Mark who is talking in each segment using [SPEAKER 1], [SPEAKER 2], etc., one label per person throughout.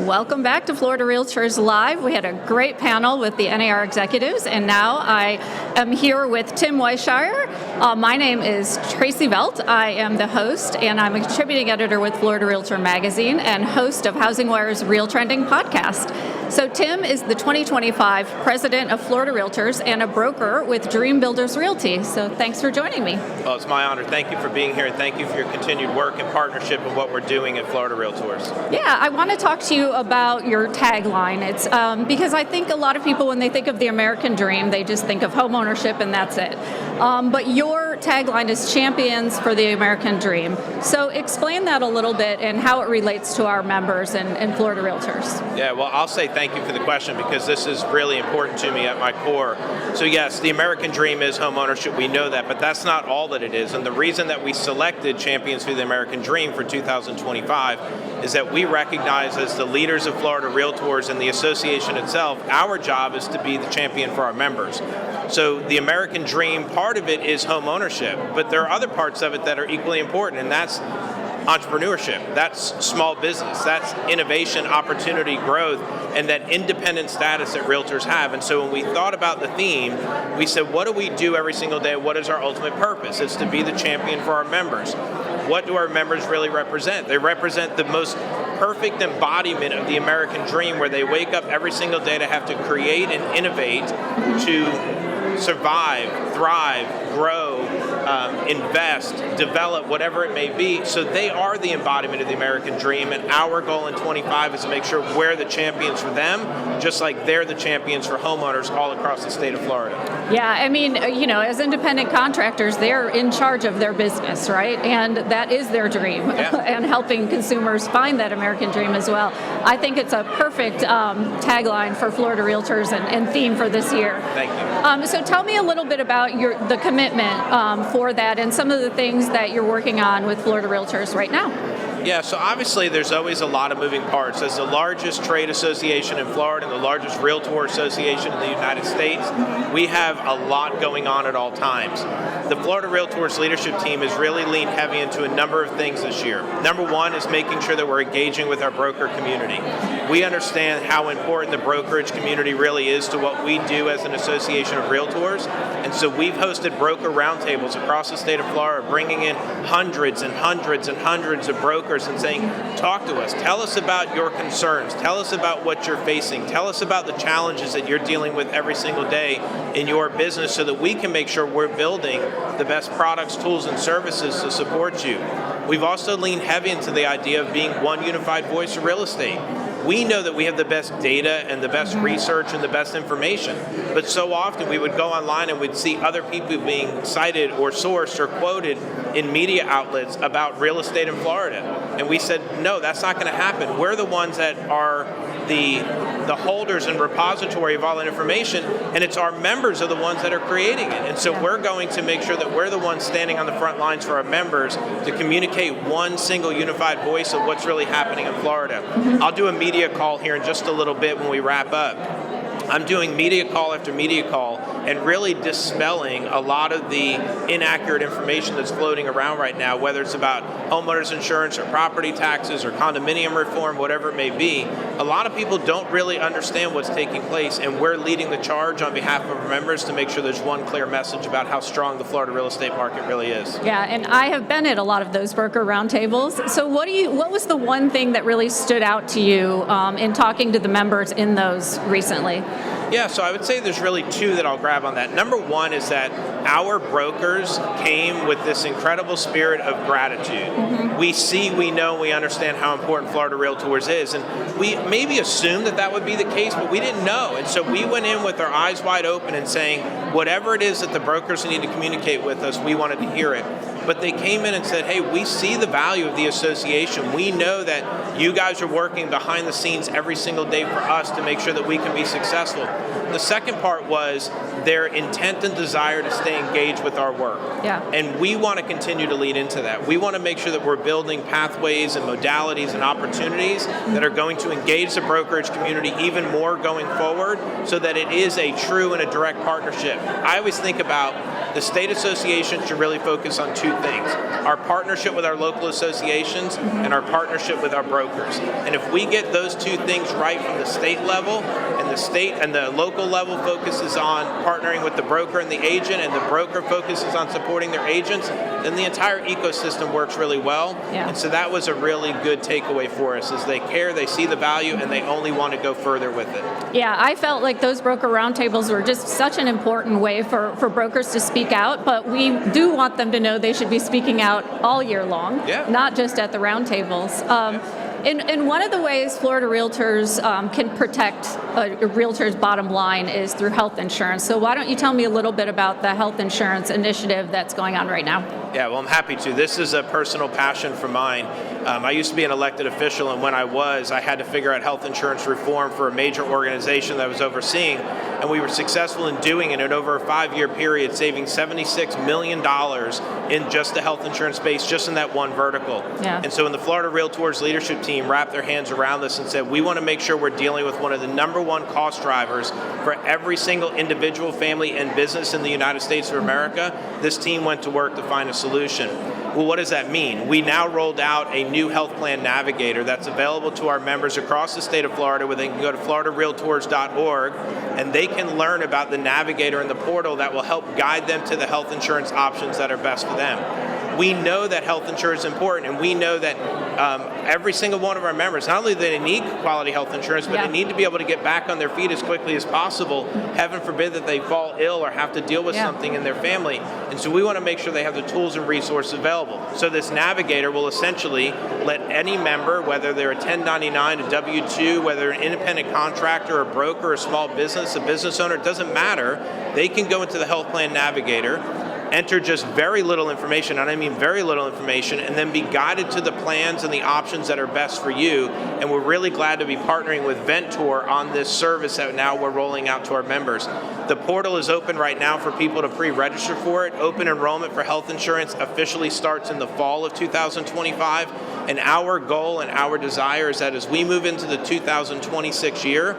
[SPEAKER 1] Welcome back to Florida Realtors Live. We had a great panel with the NAR executives, and now I am here with Tim Weisheyer. My name is Tracy Velt. I am the host, and I'm a contributing editor with Florida Realtor Magazine and host of Housing Wire's Real Trending podcast. So Tim is the 2025 president of Florida Realtors and a broker with Dream Builders Realty. So thanks for joining me.
[SPEAKER 2] Well, it's my honor. Thank you for being here, and thank you for your continued work and partnership in what we're doing at Florida Realtors.
[SPEAKER 1] Yeah, I want to talk to you about your tagline. It's because I think a lot of people, when they think of the American dream, they just think of homeownership and that's it. But your tagline is Champions for the American Dream. So explain that a little bit and how it relates to our members and Florida Realtors.
[SPEAKER 2] Yeah, well, I'll say thank you for the question because this is really important to me at my core. So yes, the American dream is homeownership. We know that, but that's not all that it is. And the reason that we selected Champions for the American Dream for 2025 is that we recognize as the leaders of Florida Realtors and the association itself, our job is to be the champion for our members. So the American dream, part of it is home ownership, but there are other parts of it that are equally important, and that's entrepreneurship, that's small business, that's innovation, opportunity, growth, and that independent status that realtors have. And so when we thought about the theme, we said, what do we do every single day? What is our ultimate purpose? It's to be the champion for our members. What do our members really represent? They represent the most perfect embodiment of the American dream, where they wake up every single day to have to create and innovate to survive, thrive, grow, invest, develop, whatever it may be. So they are the embodiment of the American dream, and our goal in 25 is to make sure we're the champions for them, just like they're the champions for homeowners all across the state of Florida.
[SPEAKER 1] Yeah, I mean, as independent contractors, they're in charge of their business, right? And that is their dream, and helping consumers find that American dream as well. I think it's a perfect tagline for Florida Realtors and theme for this year.
[SPEAKER 2] Thank you.
[SPEAKER 1] So tell me a little bit about the commitment for that and some of the things that you're working on with Florida Realtors right now.
[SPEAKER 2] Yeah, so obviously there's always a lot of moving parts. As the largest trade association in Florida and the largest realtor association in the United States, we have a lot going on at all times. The Florida Realtors leadership team has really leaned heavy into a number of things this year. Number one is making sure that we're engaging with our broker community. We understand how important the brokerage community really is to what we do as an association of realtors, and so we've hosted broker roundtables across the state of Florida, bringing in hundreds and hundreds and hundreds of brokers and saying, talk to us, tell us about your concerns, tell us about what you're facing, tell us about the challenges that you're dealing with every single day in your business so that we can make sure we're building the best products, tools, and services to support you. We've also leaned heavy into the idea of being one unified voice of real estate. We know that we have the best data and the best research and the best information, but so often we would go online and we'd see other people being cited or sourced or quoted in media outlets about real estate in Florida. And we said, no, that's not going to happen. We're the ones that are the holders and repository of all that information, and it's our members are the ones that are creating it. And so we're going to make sure that we're the ones standing on the front lines for our members to communicate one single unified voice of what's really happening in Florida. I'll do a media call here in just a little bit when we wrap up. I'm doing media call after media call and really dispelling a lot of the inaccurate information that's floating around right now, whether it's about homeowners insurance or property taxes or condominium reform, whatever it may be. A lot of people don't really understand what's taking place, and we're leading the charge on behalf of our members to make sure there's one clear message about how strong the Florida real estate market really is.
[SPEAKER 1] Yeah, and I have been at a lot of those broker roundtables. So what was the one thing that really stood out to you in talking to the members in those recently?
[SPEAKER 2] Yeah, so I would say there's really two that I'll grab on that. Number one is that our brokers came with this incredible spirit of gratitude. Mm-hmm. We see, we know, we understand how important Florida Realtors is, and we maybe assumed that would be the case, but we didn't know. And so we went in with our eyes wide open and saying, whatever it is that the brokers need to communicate with us, we wanted to hear it. But they came in and said, hey, we see the value of the association. We know that you guys are working behind the scenes every single day for us to make sure that we can be successful. The second part was their intent and desire to stay engaged with our work.
[SPEAKER 1] Yeah.
[SPEAKER 2] And we want to continue to lead into that. We want to make sure that we're building pathways and modalities and opportunities that are going to engage the brokerage community even more going forward, so that it is a true and a direct partnership. I always think about the state association should really focus on two things: our partnership with our local associations and our partnership with our brokers. And if we get those two things right from the state level, and the state and the local level focuses on partnering with the broker and the agent, and the broker focuses on supporting their agents, then the entire ecosystem works really well.
[SPEAKER 1] Yeah.
[SPEAKER 2] And so that was a really good takeaway for us, is they care, they see the value, and they only want to go further with it.
[SPEAKER 1] Yeah, I felt like those broker roundtables were just such an important way for brokers to speak out, but we do want them to know they should be speaking out all year long, not just at the roundtables. And one of the ways Florida Realtors can protect a realtor's bottom line is through health insurance. So why don't you tell me a little bit about the health insurance initiative that's going on right now?
[SPEAKER 2] Yeah, well, I'm happy to. This is a personal passion for mine. I used to be an elected official, and when I had to figure out health insurance reform for a major organization that I was overseeing, and we were successful in doing it in over a 5-year period, saving $76 million in just the health insurance space, just in that one vertical.
[SPEAKER 1] Yeah.
[SPEAKER 2] And so when the Florida Realtors leadership team wrapped their hands around this and said, we want to make sure we're dealing with one of the number one cost drivers for every single individual, family, and business in the United States of America, this team went to work to find a solution. Well, what does that mean? We now rolled out a new health plan navigator that's available to our members across the state of Florida, where they can go to floridarealtors.org, and they can learn about the navigator and the portal that will help guide them to the health insurance options that are best for them. We know that health insurance is important, and we know that every single one of our members, not only do they need quality health insurance, but they need to be able to get back on their feet as quickly as possible. Heaven forbid that they fall ill or have to deal with something in their family. And so we want to make sure they have the tools and resources available. So this navigator will essentially let any member, whether they're a 1099, a W-2, whether an independent contractor, a broker, a small business, a business owner, it doesn't matter. They can go into the health plan navigator, enter just very little information, and I mean very little information, and then be guided to the plans and the options that are best for you. And we're really glad to be partnering with Ventor on this service that now we're rolling out to our members. The portal is open right now for people to pre-register for it. Open enrollment for health insurance officially starts in the fall of 2025. And our goal and our desire is that as we move into the 2026 year,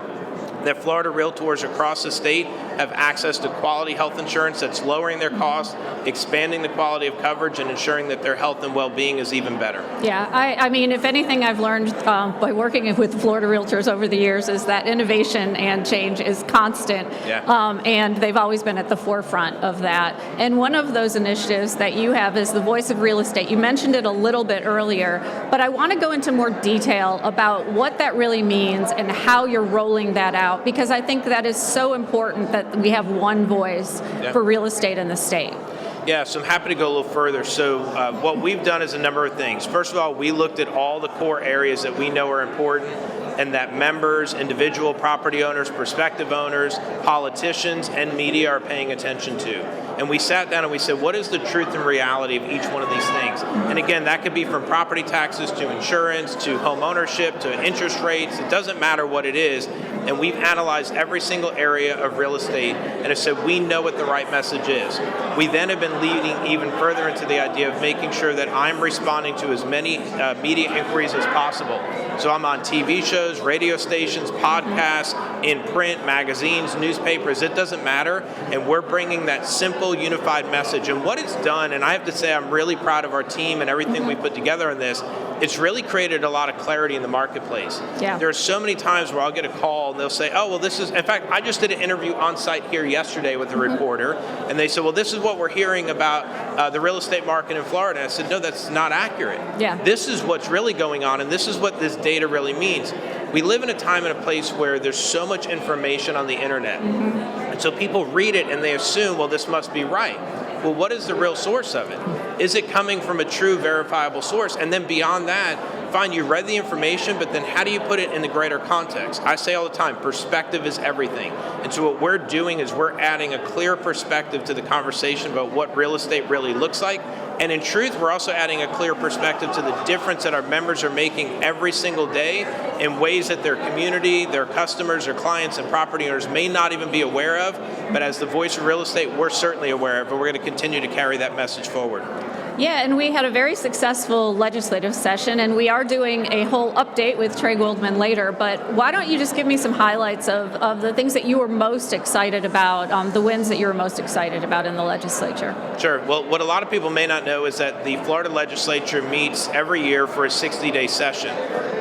[SPEAKER 2] that Florida Realtors across the state have access to quality health insurance that's lowering their costs, expanding the quality of coverage, and ensuring that their health and well-being is even better.
[SPEAKER 1] Yeah, I mean, if anything I've learned by working with Florida Realtors over the years is that innovation and change is constant, and they've always been at the forefront of that. And one of those initiatives that you have is the Voice of Real Estate. You mentioned it a little bit earlier, but I want to go into more detail about what that really means and how you're rolling that out, because I think that is so important that we have one voice for real estate in the state.
[SPEAKER 2] Yeah, so I'm happy to go a little further. So what we've done is a number of things. First of all, we looked at all the core areas that we know are important and that members, individual property owners, prospective owners, politicians, and media are paying attention to. And we sat down and we said, what is the truth and reality of each one of these things? And again, that could be from property taxes to insurance to home ownership to interest rates. It doesn't matter what it is. And we've analyzed every single area of real estate and have said we know what the right message is. We then have been leading even further into the idea of making sure that I'm responding to as many media inquiries as possible. So I'm on TV shows, radio stations, podcasts, in print, magazines, newspapers, it doesn't matter. And we're bringing that simple, unified message. And what it's done, and I have to say I'm really proud of our team and everything we put together on this, it's really created a lot of clarity in the marketplace. Yeah. There are so many times where I'll get a call and they'll say, oh, well, this is, in fact, I just did an interview on site here yesterday with a reporter, and they said, well, this is what we're hearing about the real estate market in Florida. And I said, no, that's not accurate. Yeah. This is what's really going on, and this is what this data really means. We live in a time and a place where there's so much information on the internet. And so people read it and they assume, well, this must be right. Well, what is the real source of it? Is it coming from a true verifiable source? And then beyond that, fine, you read the information, but then how do you put it in the greater context? I say all the time, perspective is everything. And so what we're doing is we're adding a clear perspective to the conversation about what real estate really looks like And in truth, we're also adding a clear perspective to the difference that our members are making every single day in ways that their community, their customers, their clients, and property owners may not even be aware of. But as the voice of real estate, we're certainly aware of, and we're going to continue to carry that message forward.
[SPEAKER 1] Yeah, and we had a very successful legislative session, and we are doing a whole update with Trey Goldman later, but why don't you just give me some highlights of the things that you were most excited about, the wins that you were most excited about in the legislature?
[SPEAKER 2] Sure. Well, what a lot of people may not know is that the Florida legislature meets every year for a 60-day session.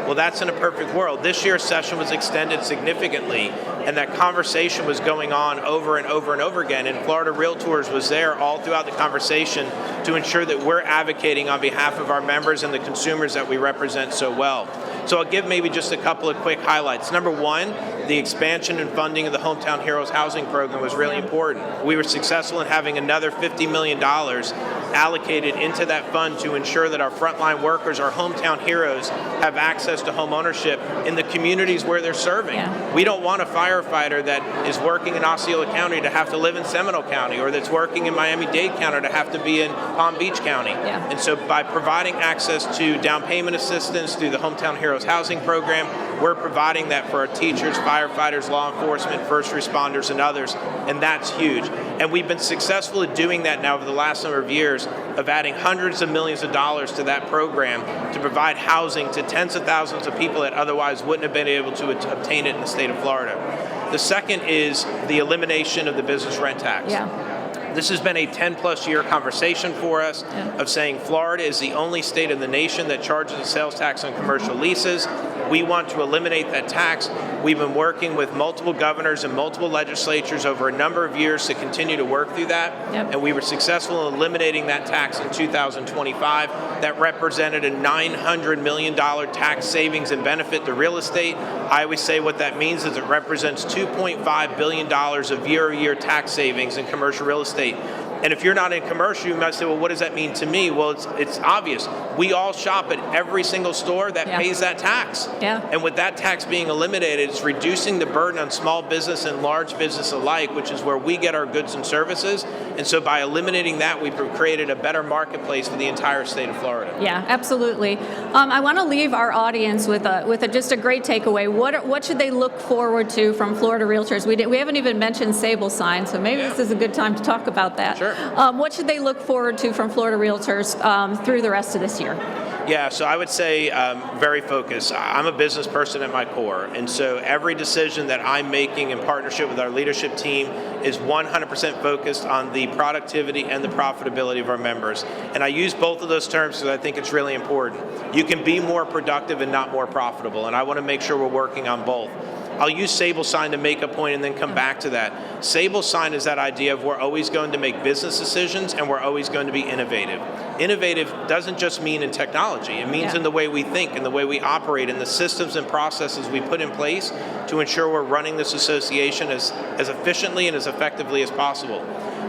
[SPEAKER 2] Well, that's in a perfect world. This year's session was extended significantly, and that conversation was going on over and over and over again, and Florida Realtors was there all throughout the conversation to ensure that we're advocating on behalf of our members and the consumers that we represent so well. So I'll give maybe just a couple of quick highlights. Number one, the expansion and funding of the Hometown Heroes housing program was really important. We were successful in having another $50 million allocated into that fund to ensure that our frontline workers, our hometown heroes, have access to home ownership in the communities where they're serving.
[SPEAKER 1] Yeah.
[SPEAKER 2] We don't want a firefighter that is working in Osceola County to have to live in Seminole County, or that's working in Miami-Dade County to have to be in Palm Beach County.
[SPEAKER 1] Yeah.
[SPEAKER 2] And so by providing access to down payment assistance through the Hometown Heroes housing program, we're providing that for our teachers, firefighters, law enforcement, first responders, and others, and that's huge. And we've been successful at doing that now over the last number of years, of adding hundreds of millions of dollars to that program to provide housing to tens of thousands of people that otherwise wouldn't have been able to obtain it in the state of Florida. The second is the elimination of the business rent tax.
[SPEAKER 1] Yeah.
[SPEAKER 2] This has been a 10-plus year conversation for us of saying Florida is the only state in the nation that charges a sales tax on commercial leases. We want to eliminate that tax. We've been working with multiple governors and multiple legislatures over a number of years to continue to work through that. And we were successful in eliminating that tax in 2025. That represented a $900 million tax savings and benefit to real estate. I always say what that means is it represents $2.5 billion of year-to-year tax savings in commercial real estate. And if you're not in commercial, you might say, well, what does that mean to me? Well, it's obvious. We all shop at every single store that pays that tax. And with that tax being eliminated, it's reducing the burden on small business and large business alike, which is where we get our goods and services. And so by eliminating that, we've created a better marketplace for the entire state of Florida.
[SPEAKER 1] Yeah, absolutely. I want to leave our audience with just a great takeaway. What should they look forward to from Florida Realtors? We haven't even mentioned Sable Sign, so maybe this is a good time to talk about that.
[SPEAKER 2] Sure.
[SPEAKER 1] What should they look forward to from Florida Realtors through the rest of this year?
[SPEAKER 2] Yeah, so I would say very focused. I'm a business person at my core, and so every decision that I'm making in partnership with our leadership team is 100% focused on the productivity and the profitability of our members. And I use both of those terms because I think it's really important. You can be more productive and not more profitable, and I want to make sure we're working on both. I'll use Sable Sign to make a point and then come back to that. Sable Sign is that idea of we're always going to make business decisions and we're always going to be innovative. Innovative doesn't just mean in technology. It means in the way we think and the way we operate and the systems and processes we put in place to ensure we're running this association as efficiently and as effectively as possible.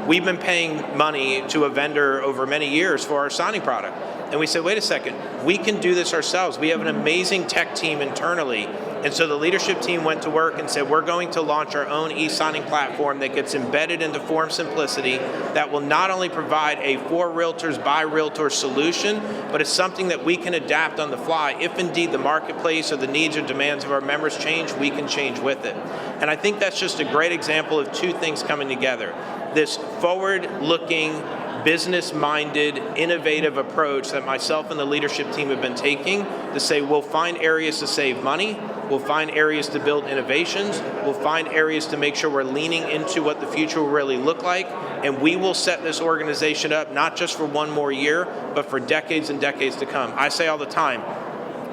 [SPEAKER 2] We've been paying money to a vendor over many years for our signing product. And we said, wait a second, we can do this ourselves. We have an amazing tech team internally. And so the leadership team went to work and said, we're going to launch our own e-signing platform that gets embedded into Form Simplicity that will not only provide a for realtors by realtors solution, but it's something that we can adapt on the fly. If indeed the marketplace or the needs or demands of our members change, we can change with it. And I think that's just a great example of two things coming together. This forward-looking, business-minded, innovative approach that myself and the leadership team have been taking to say we'll find areas to save money, we'll find areas to build innovations, we'll find areas to make sure we're leaning into what the future will really look like, and we will set this organization up not just for one more year, but for decades and decades to come. I say all the time,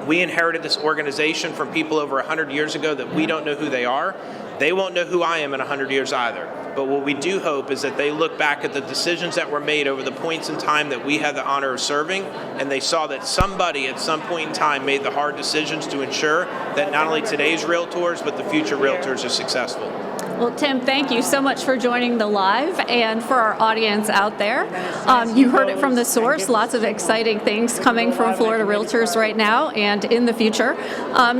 [SPEAKER 2] we inherited this organization from people over 100 years ago that we don't know who they are. They won't know who I am in 100 years either. But what we do hope is that they look back at the decisions that were made over the points in time that we had the honor of serving, and they saw that somebody at some point in time made the hard decisions to ensure that not only today's realtors, but the future realtors are successful.
[SPEAKER 1] Well, Tim, thank you so much for joining the live, and for our audience out there. You heard it from the source, lots of exciting things coming from Florida Realtors right now and in the future.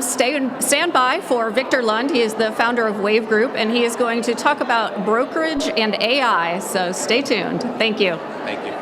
[SPEAKER 1] Stand by for Victor Lund. He is the founder of Wave Group, and he is going to talk about brokerage and AI, so stay tuned. Thank you.
[SPEAKER 2] Thank you.